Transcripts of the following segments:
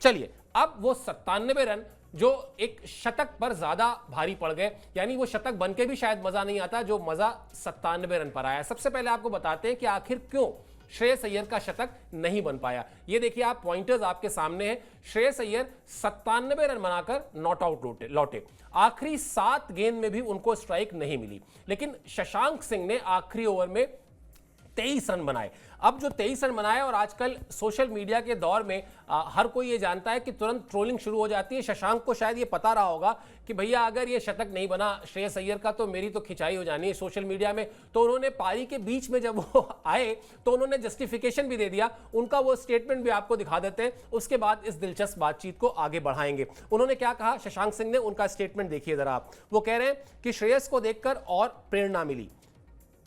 चलिए, अब वो 97 रन जो एक शतक पर ज्यादा भारी पड़ गए, यानी वो शतक बन के भी शायद मजा नहीं आता जो मजा 97 रन पर आया। सबसे पहले आपको बताते हैं कि आखिर क्यों श्रेयस अय्यर का शतक नहीं बन पाया। ये देखिए, आप पॉइंटर्स आपके सामने हैं। श्रेयस अय्यर 97 रन बनाकर नॉट आउट लौटे। आखिरी 7 गेंद में भी उनको स्ट्राइक नहीं मिली, लेकिन शशांक सिंह ने आखिरी ओवर में 23 रन बनाए। अब जो 23 रन बनाए, और आजकल सोशल मीडिया के दौर में हर कोई ये जानता है कि तुरंत ट्रोलिंग शुरू हो जाती है। शशांक को शायद ये पता रहा होगा कि भैया अगर ये शतक नहीं बना श्रेयस अय्यर का तो मेरी तो खिंचाई हो जानी है सोशल मीडिया में। तो उन्होंने पारी के बीच में जब वो आए तो उन्होंने जस्टिफिकेशन भी दे दिया। उनका वो स्टेटमेंट भी आपको दिखा देते हैं, उसके बाद इस दिलचस्प बातचीत को आगे बढ़ाएंगे। उन्होंने क्या कहा शशांक सिंह ने, उनका स्टेटमेंट देखिए जरा आप। वो कह रहे हैं कि श्रेयस को देखकर और प्रेरणा मिली।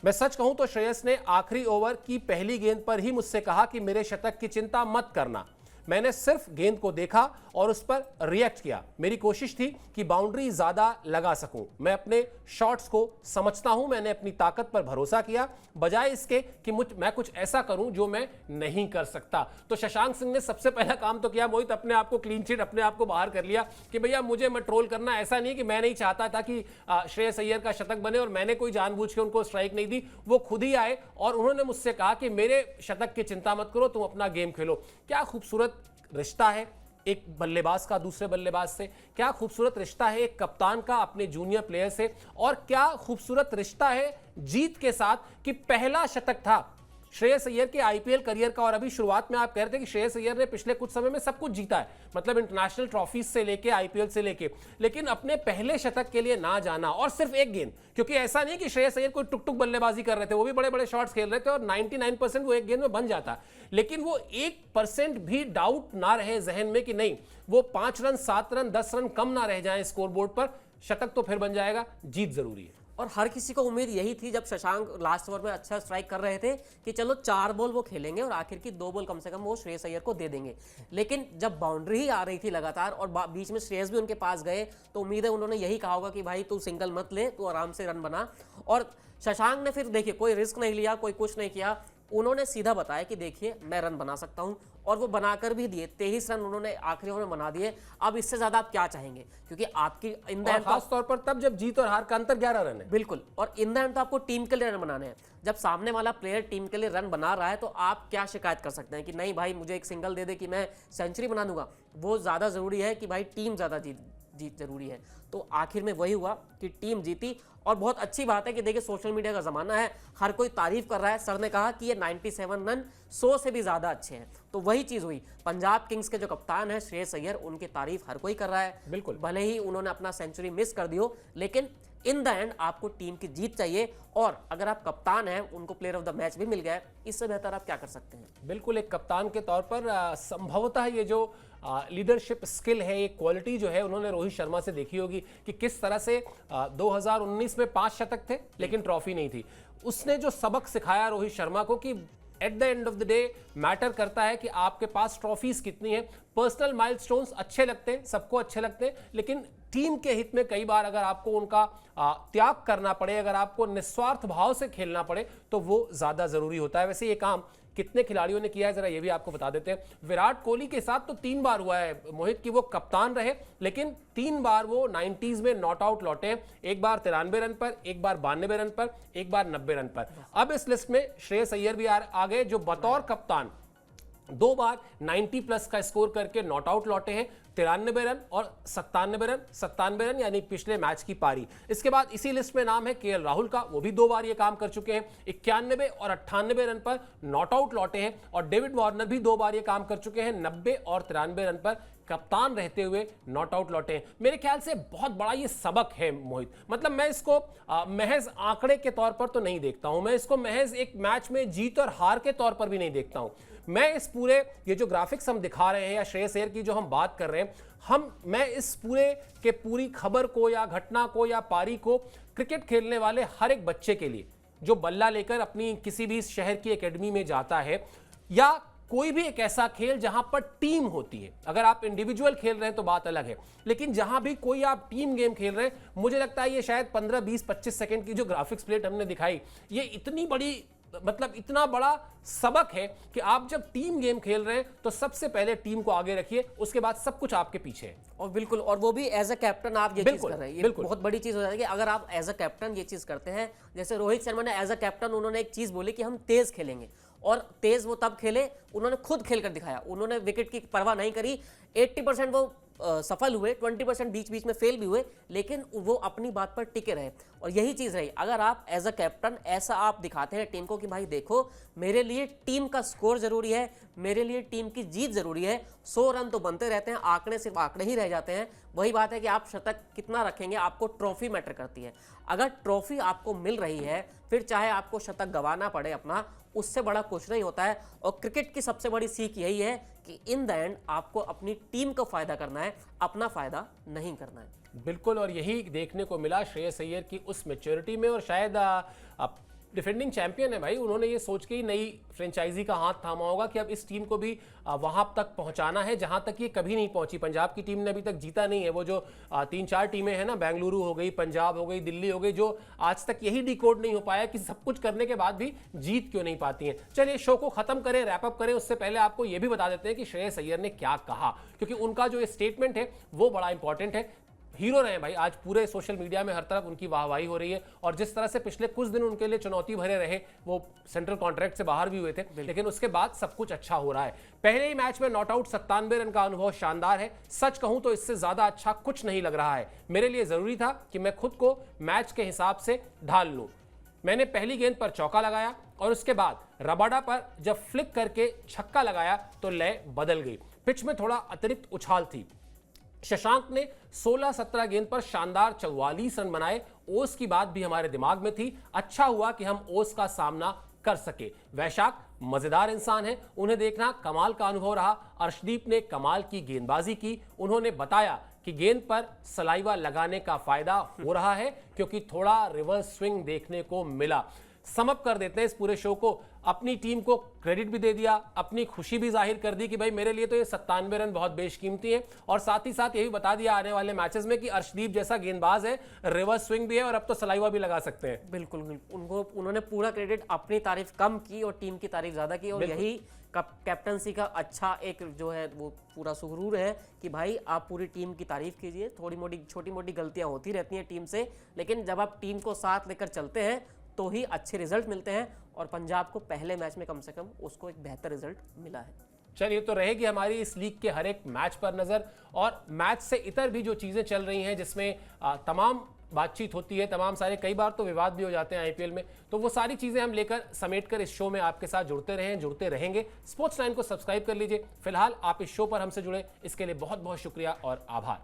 मैं सच कहूं तो श्रेयस ने आखिरी ओवर की पहली गेंद पर ही मुझसे कहा कि मेरे शतक की चिंता मत करना। मैंने सिर्फ गेंद को देखा और उस पर रिएक्ट किया। मेरी कोशिश थी कि बाउंड्री ज्यादा लगा सकूं। मैं अपने शॉट्स को समझता हूं। मैंने अपनी ताकत पर भरोसा किया बजाय इसके कि मैं कुछ ऐसा करूं जो मैं नहीं कर सकता। तो शशांक सिंह ने सबसे पहला काम तो किया मोहित, अपने आप को क्लीन चिट, अपने आप को बाहर कर लिया कि भैया मुझे मत ट्रोल करना। ऐसा नहीं कि मैं नहीं चाहता था कि श्रेयस अय्यर का शतक बने और मैंने कोई जानबूझ के उनको स्ट्राइक नहीं दी। वो खुद ही आए और उन्होंने मुझसे कहा कि मेरे शतक की चिंता मत करो, तुम अपना गेम खेलो। क्या खूबसूरत रिश्ता है एक बल्लेबाज का दूसरे बल्लेबाज से, क्या खूबसूरत रिश्ता है एक कप्तान का अपने जूनियर प्लेयर से, और क्या खूबसूरत रिश्ता है जीत के साथ कि पहला शतक था श्रेयस अय्यर के आईपीएल करियर का। और अभी शुरुआत में आप कह रहे थे कि श्रेयस अय्यर ने पिछले कुछ समय में सब कुछ जीता है, मतलब इंटरनेशनल ट्रॉफीज से लेके आईपीएल से लेके, लेकिन अपने पहले शतक के लिए ना जाना और सिर्फ एक गेंद। क्योंकि ऐसा नहीं कि श्रेयस अय्यर कोई टुक टुक बल्लेबाजी कर रहे थे, वो भी बड़े बड़े शॉट्स खेल रहे थे और 99% वो एक गेंद में बन जाता, लेकिन वो 1% भी डाउट ना रहे जहन में कि नहीं वो 5 रन 7 रन 10 रन कम ना रह जाए स्कोरबोर्ड पर, शतक तो फिर बन जाएगा, जीत जरूरी है। और हर किसी को उम्मीद यही थी जब शशांक लास्ट ओवर में अच्छा स्ट्राइक कर रहे थे कि चलो 4 बॉल वो खेलेंगे और आखिर की 2 बॉल कम से कम वो श्रेयस अय्यर को दे देंगे। लेकिन जब बाउंड्री ही आ रही थी लगातार और बीच में श्रेयस भी उनके पास गए तो उम्मीद है उन्होंने यही कहा होगा कि भाई तू सिंगल मत ले, तू आराम से रन बना। और शशांक ने फिर देखिए कोई रिस्क नहीं लिया, कोई कुछ नहीं किया, उन्होंने सीधा बताया कि देखिए मैं रन बना सकता हूं, और वो बनाकर भी दिए। 23 रन उन्होंने आखिरी ओवर में बना दिए। अब इससे ज्यादा आप क्या चाहेंगे, क्योंकि आपकी इन द एंड खास तौर पर तब जब जीत और हार का अंतर 11 रन है। बिल्कुल, और इन द एंड तो आपको टीम के लिए रन बनाने हैं। जब सामने वाला प्लेयर टीम के लिए रन बना रहा है तो आप क्या शिकायत कर सकते हैं कि नहीं भाई मुझे एक सिंगल दे दे कि मैं सेंचुरी बना दूंगा। वो ज्यादा जरूरी है कि भाई टीम ज्यादा जीत जरूरी है। तो आखिर में वही हुआ कि टीम जीती। और बहुत अच्छी बात है कि देखिए सोशल मीडिया का जमाना है, हर कोई तारीफ कर रहा है। सर ने कहा कि ये 97 रन 100 से भी ज्यादा अच्छे हैं, तो वही चीज हुई। पंजाब किंग्स के जो कप्तान है श्रेयस अय्यर, उनकी तारीफ हर कोई कर रहा है। बिल्कुल, भले ही उन्होंने अपना सेंचुरी मिस कर दी हो, लेकिन इन द एंड आपको टीम की जीत चाहिए। और अगर आप कप्तान हैं, उनको प्लेयर ऑफ द मैच भी मिल गया है, इससे बेहतर आप क्या कर सकते हैं। बिल्कुल, एक कप्तान के तौर पर संभवतः ये जो लीडरशिप स्किल है, एक क्वालिटी जो है उन्होंने रोहित शर्मा से देखी होगी कि किस तरह से 2019 में 5 शतक थे लेकिन ट्रॉफी नहीं थी। उसने जो सबक सिखाया रोहित शर्मा को कि at the end of the day matter करता है कि आपके पास ट्रॉफीज कितनी है। पर्सनल माइलस्टोन्स अच्छे लगते हैं, सबको अच्छे लगते हैं, लेकिन टीम के हित में कई बार अगर आपको उनका त्याग करना पड़े, अगर आपको निस्वार्थ भाव से खेलना पड़े तो वो ज्यादा जरूरी होता है। वैसे ये काम कितने खिलाड़ियों ने किया है जरा ये भी आपको बता देते हैं। विराट कोहली के साथ तो 3 बार हुआ है मोहित कि वो कप्तान रहे, लेकिन 3 बार वो 90s में नॉट आउट लौटे। एक बार 93 रन पर, एक बार 92 रन पर, एक बार 90 रन पर। अब इस लिस्ट में श्रेयस अय्यर भी आ गए जो बतौर कप्तान 2 बार 90 प्लस का स्कोर करके नॉट आउट लौटे हैं। 93 रन और 97 रन यानी पिछले मैच की पारी। इसके बाद इसी लिस्ट में नाम है केएल राहुल का, वो भी 2 बार ये काम कर चुके हैं। 91 और 98 रन पर नॉट आउट लौटे हैं। और डेविड वार्नर भी 2 बार ये काम कर चुके हैं, 90 और 93 रन पर कप्तान रहते हुए नॉट आउट लौटे हैं। मेरे ख्याल से बहुत बड़ा ये सबक है मोहित। मतलब मैं इसको महज आंकड़े के तौर पर तो नहीं देखता हूं, मैं इसको महज एक मैच में जीत और हार के तौर पर भी नहीं देखता हूं। मैं इस पूरे ये जो ग्राफिक्स हम दिखा रहे हैं या श्रेयस अय्यर की जो हम बात कर रहे हैं, मैं इस पूरे के पूरी खबर को या घटना को या पारी को क्रिकेट खेलने वाले हर एक बच्चे के लिए जो बल्ला लेकर अपनी किसी भी शहर की एकेडमी में जाता है, या कोई भी एक ऐसा खेल जहां पर टीम होती है। अगर आप इंडिविजुअल खेल रहे हैं तो बात अलग है, लेकिन जहां भी कोई आप टीम गेम खेल रहे हैं, मुझे लगता है ये शायद 15 20 25 सेकंड की जो ग्राफिक्स प्लेट हमने दिखाई, ये इतनी बड़ी मतलब इतना बड़ा सबक है कि आप जब टीम गेम खेल रहे हैं तो सबसे पहले टीम को आगे रखिए, उसके बाद सब कुछ आपके पीछे है। और बिल्कुल, और वो भी एज अ कैप्टन आप ये चीज बिल्कुल, कर रहे हैं, ये बिल्कुल। बहुत बड़ी चीज हो जाती है कि अगर आप एज अ कैप्टन ये चीज करते हैं। जैसे रोहित शर्मा ने एज अ कैप्टन उन्होंने एक चीज बोली कि हम तेज खेलेंगे, और तेज वो तब खेले, उन्होंने खुद खेल कर दिखाया, उन्होंने विकेट की परवाह नहीं करी। 80% वो सफल हुए, 20% बीच बीच में फेल भी हुए, लेकिन वो अपनी बात पर टिके रहे। और यही चीज रही, अगर आप एज अ कैप्टन ऐसा आप दिखाते हैं टीम को कि भाई देखो मेरे लिए टीम का स्कोर जरूरी है, मेरे लिए टीम की जीत जरूरी है। 100 रन तो बनते रहते हैं, आंकड़े सिर्फ आंकड़े ही रह जाते हैं। वही बात है कि आप शतक कितना रखेंगे, आपको ट्रॉफी मैटर करती है। अगर ट्रॉफी आपको मिल रही है, फिर चाहे आपको शतक गंवाना पड़े अपना, उससे बड़ा कुछ नहीं होता है। और क्रिकेट की सबसे बड़ी सीख यही है कि इन द एंड आपको अपनी टीम को फायदा करना है, अपना फायदा नहीं करना है। बिल्कुल, और यही देखने को मिला श्रेयस अय्यर की उस मैच्योरिटी में। और शायद डिफेंडिंग चैंपियन है भाई, उन्होंने ये सोच के ही नई फ्रेंचाइजी का हाथ थामा होगा कि अब इस टीम को भी वहां तक पहुंचाना है जहां तक ये कभी नहीं पहुंची। पंजाब की टीम ने अभी तक जीता नहीं है। वो जो 3-4 टीमें हैं ना, बेंगलुरु हो गई, पंजाब हो गई, दिल्ली हो गई, जो आज तक यही डिकोड नहीं हो पाया कि सब कुछ करने के बाद भी जीत क्यों नहीं पाती हैं। चलिए शो को खत्म करें, रैप अप करें, उससे पहले आपको ये भी बता देते हैं कि श्रेयस अय्यर ने क्या कहा, क्योंकि उनका जो स्टेटमेंट है वो बड़ा इंपॉर्टेंट है। हीरो रहे भाई, आज पूरे सोशल मीडिया में हर तरफ उनकी वाहवाही हो रही है। और जिस तरह से पिछले कुछ दिन उनके लिए चुनौती भरे रहे, वो सेंट्रल कॉन्ट्रैक्ट से बाहर भी हुए थे, लेकिन उसके बाद सब कुछ अच्छा हो रहा है। पहले ही मैच में नॉट आउट 97 रन का अनुभव शानदार है। सच कहूं तो इससे ज्यादा अच्छा कुछ नहीं लग रहा है। मेरे लिए जरूरी था कि मैं खुद को मैच के हिसाब से ढाल लूं। मैंने पहली गेंद पर चौका लगाया और उसके बाद रबाडा पर जब फ्लिक करके छक्का लगाया तो लय बदल गई। पिच में थोड़ा अतिरिक्त उछाल थी। शशांक ने 16-17 गेंद पर शानदार 44 रन बनाए। ओस की बात भी हमारे दिमाग में थी। अच्छा हुआ कि हम ओस का सामना कर सके। वैशाख मजेदार इंसान है, उन्हें देखना कमाल का अनुभव रहा। अर्शदीप ने कमाल की गेंदबाजी की। उन्होंने बताया कि गेंद पर सलाइवा लगाने का फायदा हो रहा है क्योंकि थोड़ा रिवर्स स्विंग देखने को मिला। समअप कर देते हैं इस पूरे शो को। अपनी टीम को क्रेडिट भी दे दिया, अपनी खुशी भी जाहिर कर दी कि भाई मेरे लिए तो ये 97 रन बहुत बेशकीमती हैं, और साथ ही साथ यही बता दिया आने वाले मैचेस में कि अर्शदीप जैसा गेंदबाज है, रिवर्स स्विंग भी है और अब तो सलाइवा भी लगा सकते हैं। बिल्कुल, उन्होंने पूरा क्रेडिट, अपनी तारीफ कम की और टीम की तारीफ ज्यादा की। और यही कैप्टनसी का अच्छा एक जो है वो पूरा सुरूर है कि भाई आप पूरी टीम की तारीफ कीजिए। थोड़ी मोटी छोटी मोटी गलतियां होती रहती हैं टीम से, लेकिन जब आप टीम को साथ लेकर चलते हैं तो ही अच्छे रिजल्ट मिलते हैं। और पंजाब को पहले मैच में कम से कम उसको एक बेहतर रिजल्ट मिला है। चलिए, तो रहेगी हमारी इस लीग के हर एक मैच पर नजर, और मैच से इतर भी जो चीजें चल रही हैं जिसमें तमाम बातचीत होती है, तमाम सारे, कई बार तो विवाद भी हो जाते हैं आईपीएल में, तो वो सारी चीजें हम लेकर समेट कर इस शो में आपके साथ जुड़ते रहेंगे। स्पोर्ट्स लाइन को सब्सक्राइब कर लीजिए। फिलहाल आप इस शो पर हमसे जुड़े, इसके लिए बहुत बहुत शुक्रिया और आभार।